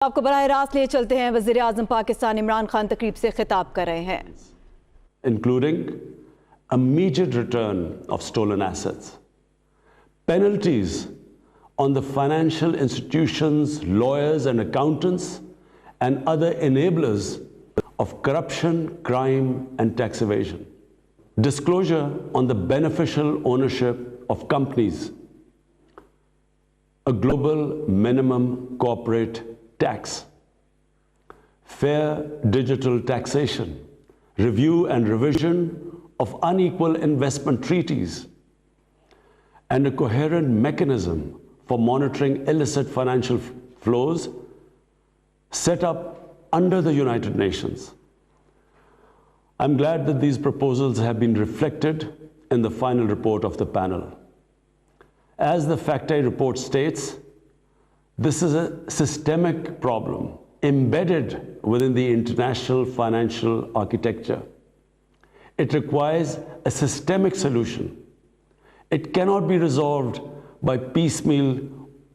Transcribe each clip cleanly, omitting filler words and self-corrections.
आपको बराह रास्त ले चलते हैं। वज़ीर आज़म पाकिस्तान इमरान खान तकरीब से खिताब कर रहे हैं। Including immediate return of stolen assets, penalties on the financial institutions, lawyers and accountants and other enablers of corruption, crime and tax evasion, disclosure on the beneficial ownership of companies, a global minimum corporate tax, fair digital taxation, review and revision of unequal investment treaties, and a coherent mechanism for monitoring illicit financial flows set up under the United Nations. I'm glad that these proposals have been reflected in the final report of the panel. As the FACTI report states, this is a systemic problem embedded within the international financial architecture. It requires a systemic solution. It cannot be resolved by piecemeal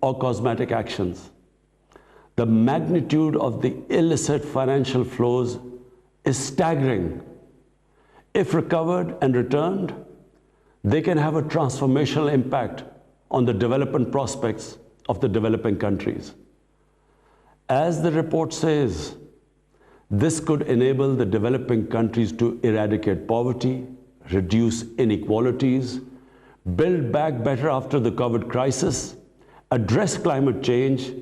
or cosmetic actions. The magnitude of the illicit financial flows is staggering. If recovered and returned, they can have a transformational impact on the development prospects of the developing countries. As the report says, this could enable the developing countries to eradicate poverty, reduce inequalities, build back better after the COVID crisis, address climate change,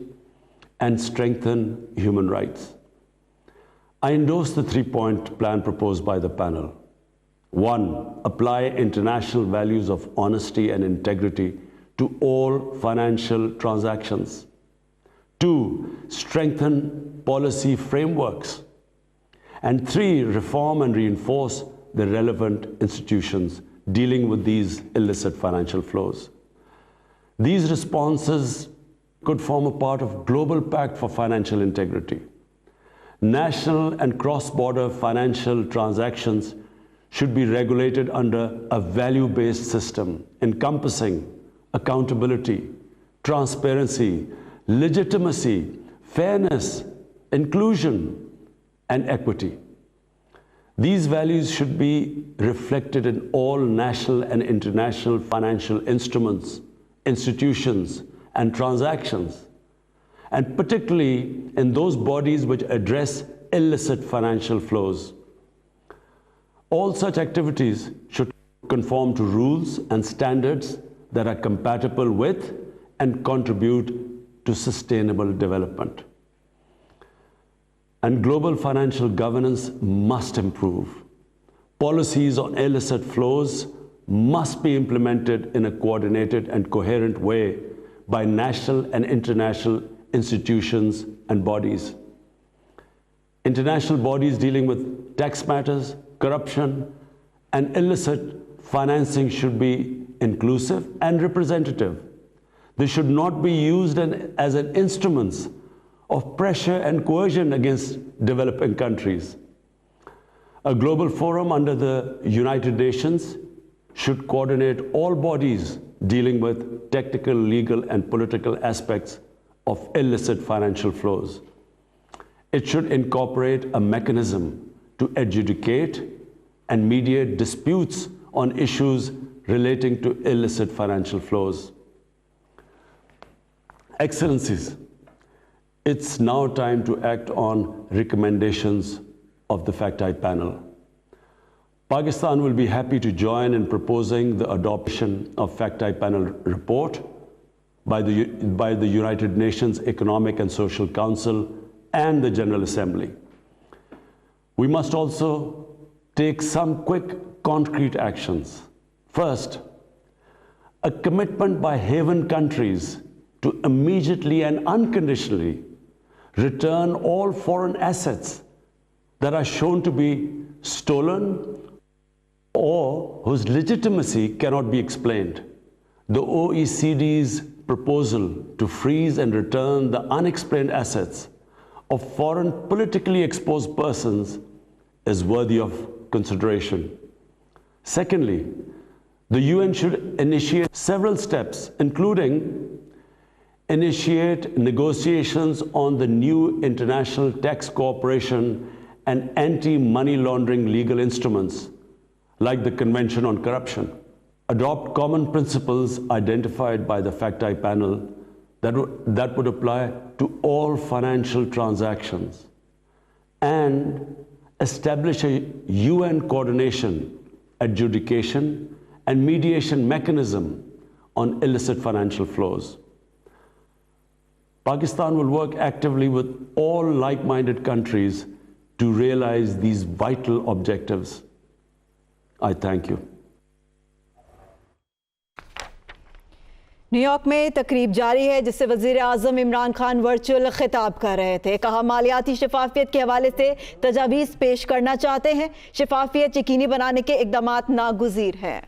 and strengthen human rights. I endorse the three-point plan proposed by the panel. 1. Apply international values of honesty and integrity to all financial transactions. 2. Strengthen policy frameworks. And 3. Reform and reinforce the relevant institutions dealing with these illicit financial flows. These responses could form a part of global pact for financial integrity. National and cross-border financial transactions should be regulated under a value-based system encompassing accountability, transparency, legitimacy, fairness, inclusion, and equity. These values should be reflected in all national and international financial instruments, institutions, and transactions, and particularly in those bodies which address illicit financial flows. All such activities should conform to rules and standards that are compatible with and contribute to sustainable development. And global financial governance must improve. Policies on illicit flows must be implemented in a coordinated and coherent way by national and international institutions and bodies. International bodies dealing with tax matters, corruption, and illicit financing should be inclusive and representative. They should not be used as an instruments of pressure and coercion against developing countries. A global forum under the United Nations should coordinate all bodies dealing with technical, legal, and political aspects of illicit financial flows. It should incorporate a mechanism to adjudicate and mediate disputes on issues relating to illicit financial flows. Excellencies, it's now time to act on recommendations of the FACTI panel. Pakistan will be happy to join in proposing the adoption of FACTI panel report by the United Nations Economic and Social Council and the General Assembly. We must also take some quick, concrete actions. First, a commitment by haven countries to immediately and unconditionally return all foreign assets that are shown to be stolen or whose legitimacy cannot be explained. The OECD's proposal to freeze and return the unexplained assets of foreign politically exposed persons is worthy of consideration. Secondly, the UN should initiate several steps, including initiate negotiations on the new international tax cooperation and anti-money laundering legal instruments like the Convention on Corruption, adopt common principles identified by the FACTI panel that would apply to all financial transactions, and establish a UN coordination, adjudication, and mediation mechanism on illicit financial flows. Pakistan will work actively with all like-minded countries to realize these vital objectives. I thank you. New York में तकरीब जारी है जिससे वज़ीर आज़म Imran Khan virtual खिताब कर रहे थे। कहा मालियाती शफाफियत के हवाले से तजावीज़ पेश करना चाहते हैं। शफाफियत यकीनी बनाने के इक़दामात नागुज़ीर हैं।